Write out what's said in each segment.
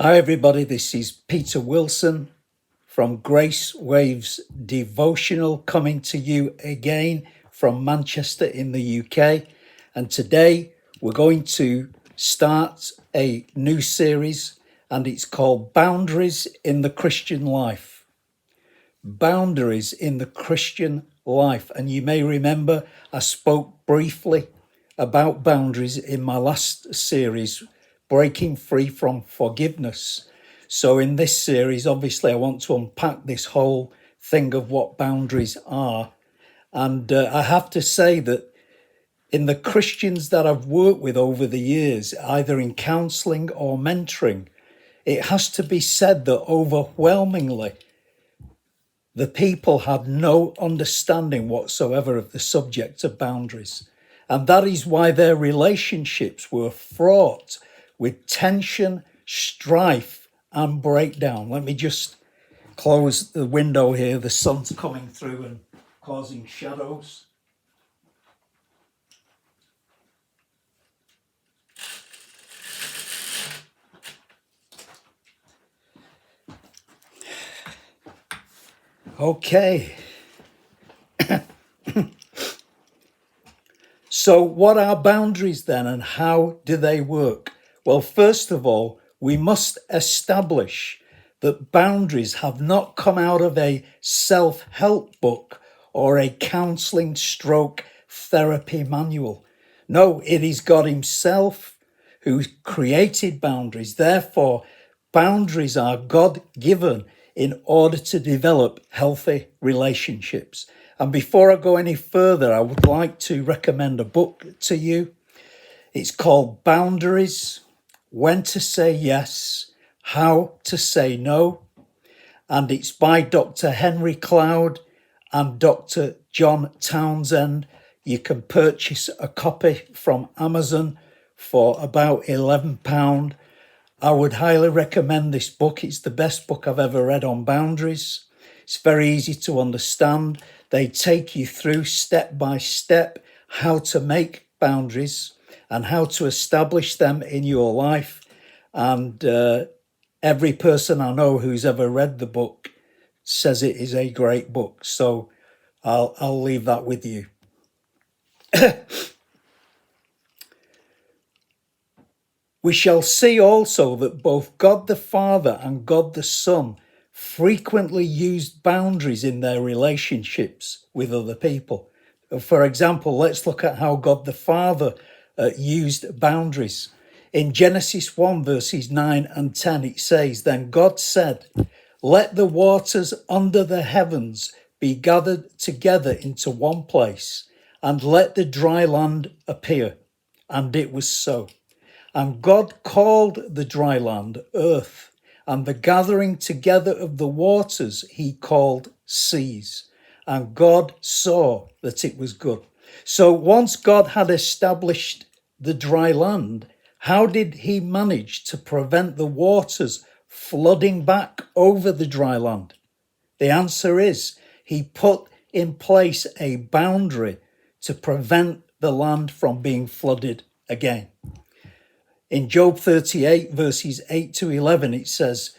Hi, everybody. This is Peter Wilson from Grace Waves Devotional coming to you again from Manchester in the UK. And today we're going to start a new series, and it's called Boundaries in the Christian Life. Boundaries in the Christian life. And you may remember I spoke briefly about boundaries in my last series, Breaking Free from Forgiveness. So in this series, obviously, I want to unpack this whole thing of what boundaries are. And I have to say that in the Christians that I've worked with over the years, either in counselling or mentoring, it has to be said that overwhelmingly, the people had no understanding whatsoever of the subject of boundaries. And that is why their relationships were fraught with tension, strife, and breakdown. Let me just close the window here. The sun's coming through and causing shadows. Okay. So what are boundaries then, and how do they work? Well, first of all, we must establish that boundaries have not come out of a self-help book or a counselling stroke therapy manual. No, it is God himself who created boundaries. Therefore, boundaries are God-given in order to develop healthy relationships. And before I go any further, I would like to recommend a book to you. It's called Boundaries: When to Say Yes, How to Say No. And it's by Dr. Henry Cloud and Dr. John Townsend. You can purchase a copy from Amazon for about £11. I would highly recommend this book. It's the best book I've ever read on boundaries. It's very easy to understand. They take you through step by step how to make boundaries and how to establish them in your life. And every person I know who's ever read the book says it is a great book. So I'll leave that with you. We shall see also that both God the Father and God the Son frequently used boundaries in their relationships with other people. For example, let's look at how God the Father used boundaries. In Genesis 1 verses 9 and 10, it says, "Then God said, let the waters under the heavens be gathered together into one place, and let the dry land appear. And it was so. And God called the dry land earth, and the gathering together of the waters he called seas. And God saw that it was good." So once God had established the dry land, how did he manage to prevent the waters flooding back over the dry land? The answer is he put in place a boundary to prevent the land from being flooded again. In Job 38 verses 8 to 11, it says,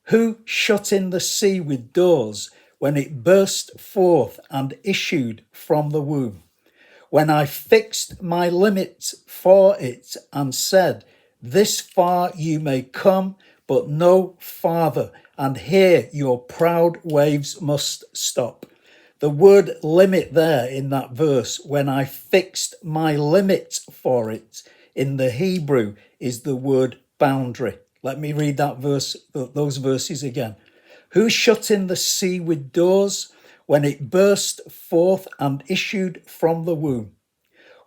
"Who shut in the sea with doors when it burst forth and issued from the womb? When I fixed my limits for it and said, this far you may come, but no farther, and here your proud waves must stop." The word limit there in that verse, when I fixed my limit for it, in the Hebrew is the word boundary. Let me read that verse, those verses again. "Who shut in the sea with doors when it burst forth and issued from the womb?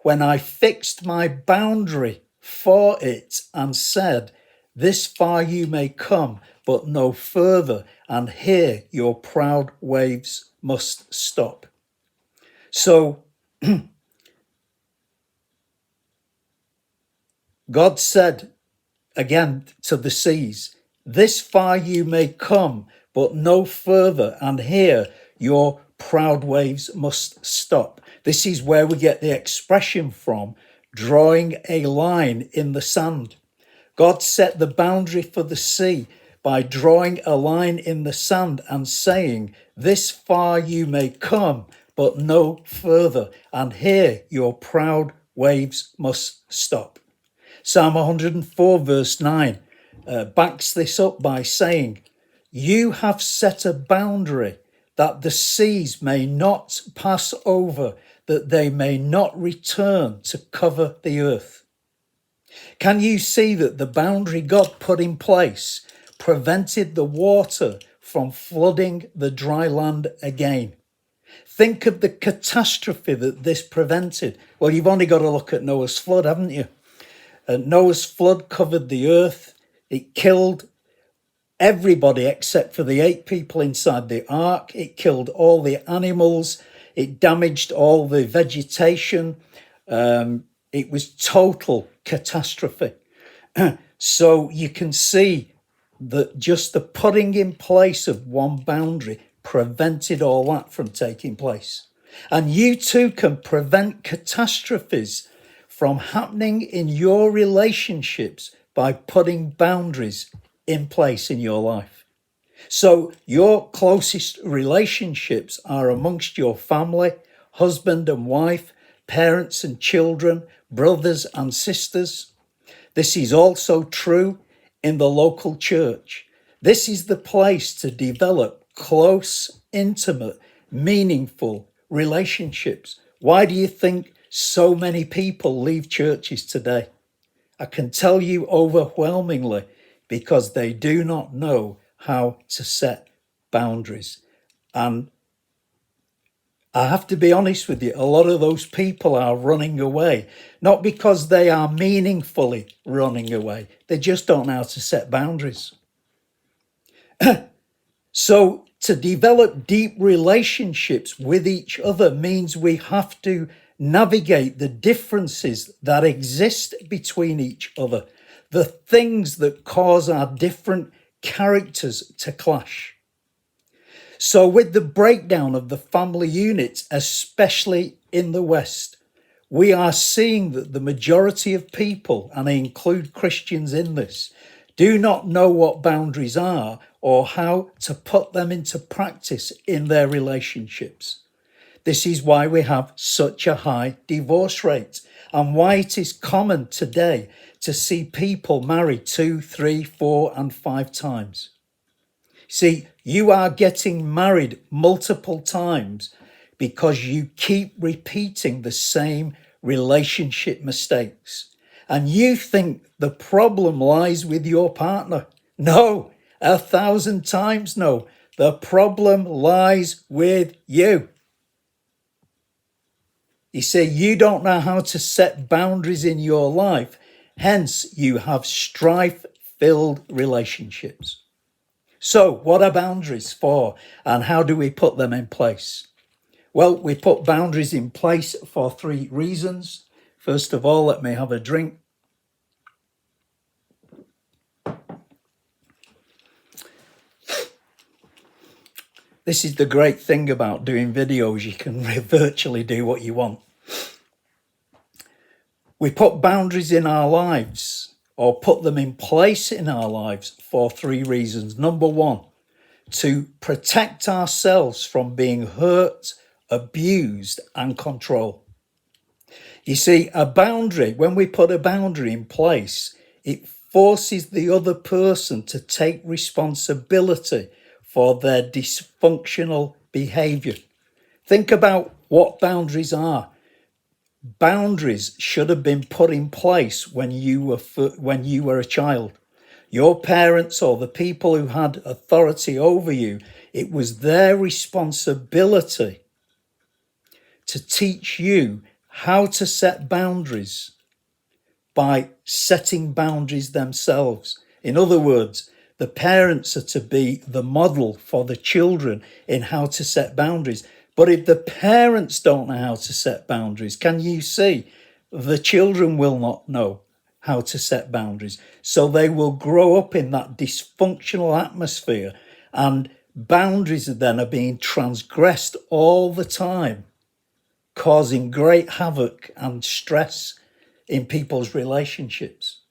When I fixed my boundary for it and said, this far you may come, but no further, and here your proud waves must stop." So God said again to the seas, "This far you may come, but no further, and here your proud waves must stop." This is where we get the expression from, drawing a line in the sand. God set the boundary for the sea by drawing a line in the sand and saying, "This far you may come, but no further, and here your proud waves must stop." Psalm 104 verse 9 backs this up by saying, "You have set a boundary that the seas may not pass over, that they may not return to cover the earth." Can you see that the boundary God put in place prevented the water from flooding the dry land again? Think of the catastrophe that this prevented. Well, you've only got to look at Noah's flood, haven't you? Noah's flood covered the earth. It killed everybody except for the 8 people inside the ark. It killed all the animals. It damaged all the vegetation. It was total catastrophe. So you can see that just the putting in place of one boundary prevented all that from taking place. And you too can prevent catastrophes from happening in your relationships by putting boundaries in place in your life. So your closest relationships are amongst your family, husband and wife, parents and children, brothers and sisters. This is also true in the local church. This is the place to develop close, intimate, meaningful relationships. Why do you think so many people leave churches today? I can tell you overwhelmingly, because they do not know how to set boundaries. And I have to be honest with you, a lot of those people are running away, not because they are meaningfully running away. They just don't know how to set boundaries. So to develop deep relationships with each other means we have to navigate the differences that exist between each other, the things that cause our different characters to clash. So with the breakdown of the family units, especially in the West, we are seeing that the majority of people, and I include Christians in this, do not know what boundaries are or how to put them into practice in their relationships. This is why we have such a high divorce rate and why it is common today to see people married 2, 3, 4, and 5 times. See, you are getting married multiple times because you keep repeating the same relationship mistakes. And you think the problem lies with your partner. No, 1,000 times no. The problem lies with you. You see, you don't know how to set boundaries in your life. Hence, you have strife-filled relationships. So what are boundaries for, and how do we put them in place? Well, we put boundaries in place for 3 reasons. First of all, let me have a drink. This is the great thing about doing videos. You can virtually do what you want. We put boundaries in our lives, or put them in place in our lives, for 3 reasons. Number 1, to protect ourselves from being hurt, abused, and controlled. You see, a boundary, when we put a boundary in place, it forces the other person to take responsibility for their dysfunctional behavior. Think about what boundaries are. Boundaries should have been put in place when you were a child. Your parents or the people who had authority over you, it was their responsibility to teach you how to set boundaries by setting boundaries themselves. In other words, the parents are to be the model for the children in how to set boundaries. But if the parents don't know how to set boundaries, can you see the children will not know how to set boundaries? So they will grow up in that dysfunctional atmosphere, and boundaries then are being transgressed all the time, causing great havoc and stress in people's relationships.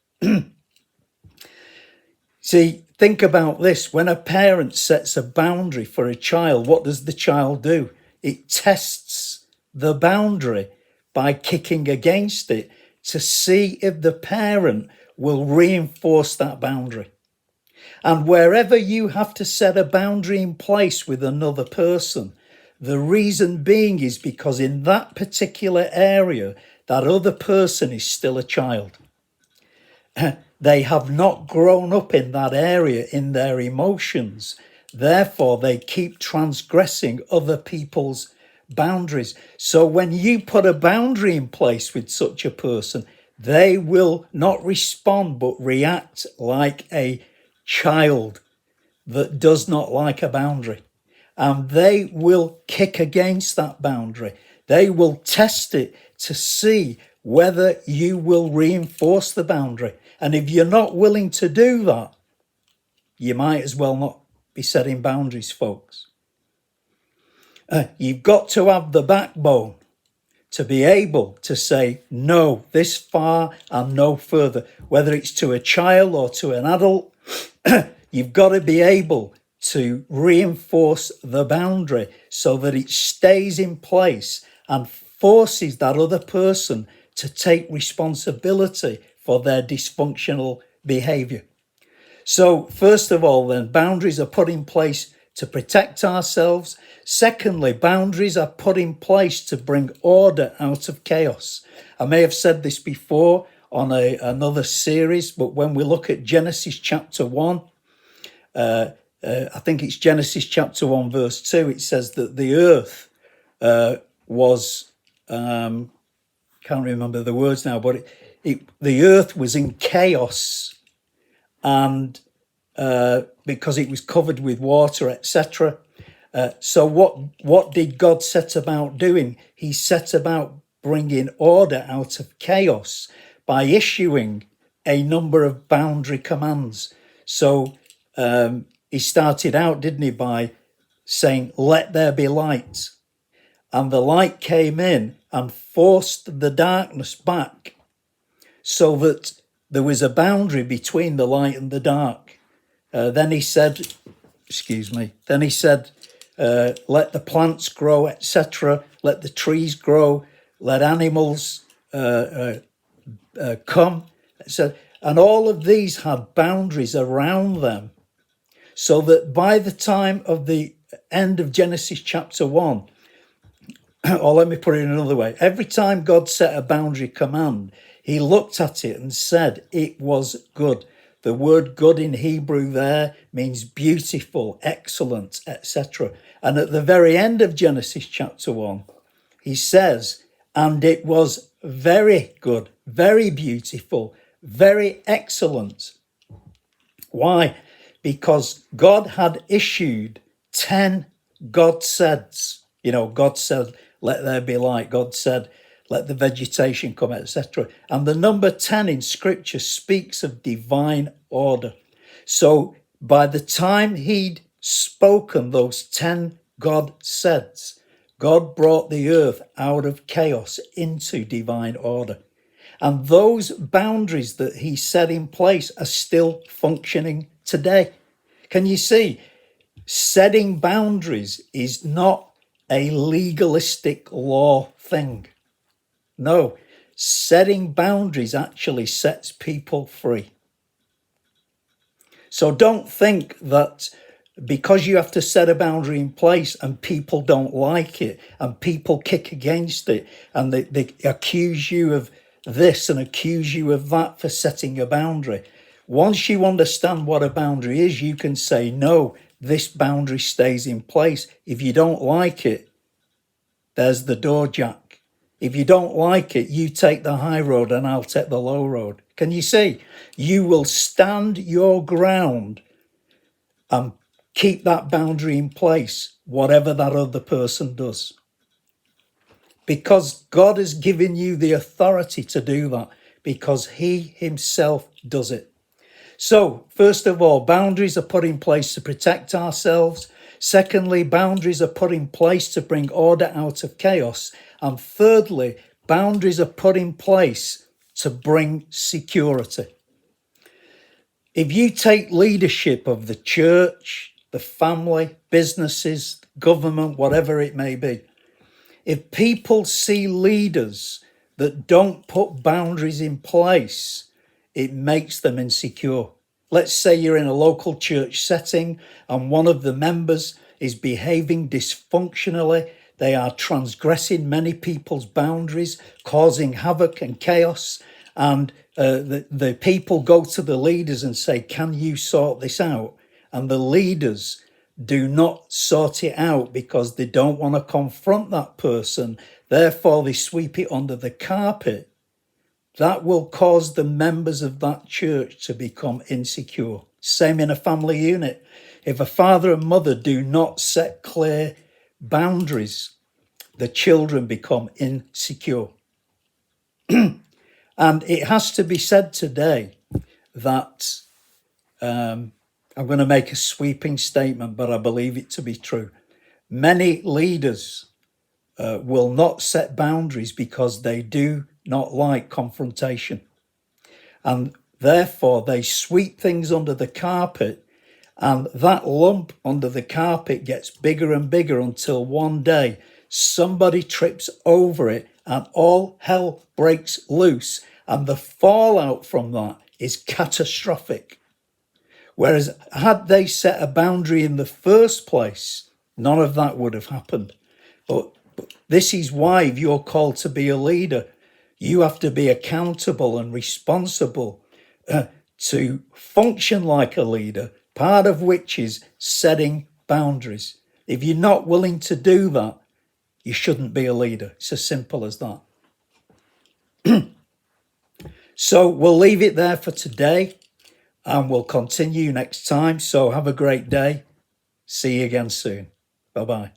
See, think about this. When a parent sets a boundary for a child, what does the child do? It tests the boundary by kicking against it to see if the parent will reinforce that boundary. And wherever you have to set a boundary in place with another person, the reason being is because in that particular area, that other person is still a child. They have not grown up in that area in their emotions. Therefore, they keep transgressing other people's boundaries. So when you put a boundary in place with such a person, they will not respond but react like a child that does not like a boundary. And they will kick against that boundary. They will test it to see whether you will reinforce the boundary. And if you're not willing to do that, you might as well not be setting boundaries, folks. You've got to have the backbone to be able to say no this far and no further, whether it's to a child or to an adult. You've got to be able to reinforce the boundary so that it stays in place and forces that other person to take responsibility for their dysfunctional behavior. So first of all, then, boundaries are put in place to protect ourselves. Secondly, boundaries are put in place to bring order out of chaos. I may have said this before on another series, but when we look at Genesis chapter 1, I think it's Genesis chapter 1 verse 2, it says that the earth was, can't remember the words now, but the earth was in chaos, and because it was covered with water, etc. So what did God set about doing? He set about bringing order out of chaos by issuing a number of boundary commands. So he started out, didn't he, by saying, "Let there be light." And the light came in and forced the darkness back so that there was a boundary between the light and the dark. Then he said, let the plants grow, etc. Let the trees grow. Let animals come. And all of these had boundaries around them, so that by the time of the end of Genesis chapter 1, or let me put it another way, every time God set a boundary command, he looked at it and said it was good. The word good in Hebrew there means beautiful, excellent, etc. And at the very end of Genesis chapter 1, he says, and it was very good, very beautiful, very excellent. Why? Because God had issued 10 God saids. God said, let there be light. God said, let the vegetation come, etc. And the number 10 in scripture speaks of divine order. So by the time he'd spoken those 10 God saids, God brought the earth out of chaos into divine order. And those boundaries that he set in place are still functioning today. Can you see? Setting boundaries is not a legalistic law thing. No, setting boundaries actually sets people free. So don't think that because you have to set a boundary in place and people don't like it and people kick against it and they accuse you of this and accuse you of that for setting a boundary. Once you understand what a boundary is, you can say, no, this boundary stays in place. If you don't like it, there's the door, Jack. If you don't like it, you take the high road and I'll take the low road. Can you see? You will stand your ground and keep that boundary in place, whatever that other person does. Because God has given you the authority to do that, because he himself does it. So, first of all, boundaries are put in place to protect ourselves. Secondly, boundaries are put in place to bring order out of chaos. And thirdly, boundaries are put in place to bring security. If you take leadership of the church, the family, businesses, government, whatever it may be, if people see leaders that don't put boundaries in place, it makes them insecure. Let's say you're in a local church setting and one of the members is behaving dysfunctionally. They are transgressing many people's boundaries, causing havoc and chaos. And the people go to the leaders and say, can you sort this out? And the leaders do not sort it out because they don't want to confront that person. Therefore, they sweep it under the carpet. That will cause the members of that church to become insecure. Same in a family unit. If a father and mother do not set clear boundaries, the children become insecure. And it has to be said today that I'm going to make a sweeping statement, but I believe it to be true. Many leaders will not set boundaries because they do not like confrontation. And therefore, they sweep things under the carpet, and that lump under the carpet gets bigger and bigger until one day somebody trips over it and all hell breaks loose. And the fallout from that is catastrophic. Whereas had they set a boundary in the first place, none of that would have happened. But this is why, if you're called to be a leader, you have to be accountable and responsible to function like a leader, part of which is setting boundaries. If you're not willing to do that, you shouldn't be a leader. It's as simple as that. So we'll leave it there for today and we'll continue next time. So have a great day. See you again soon. Bye-bye.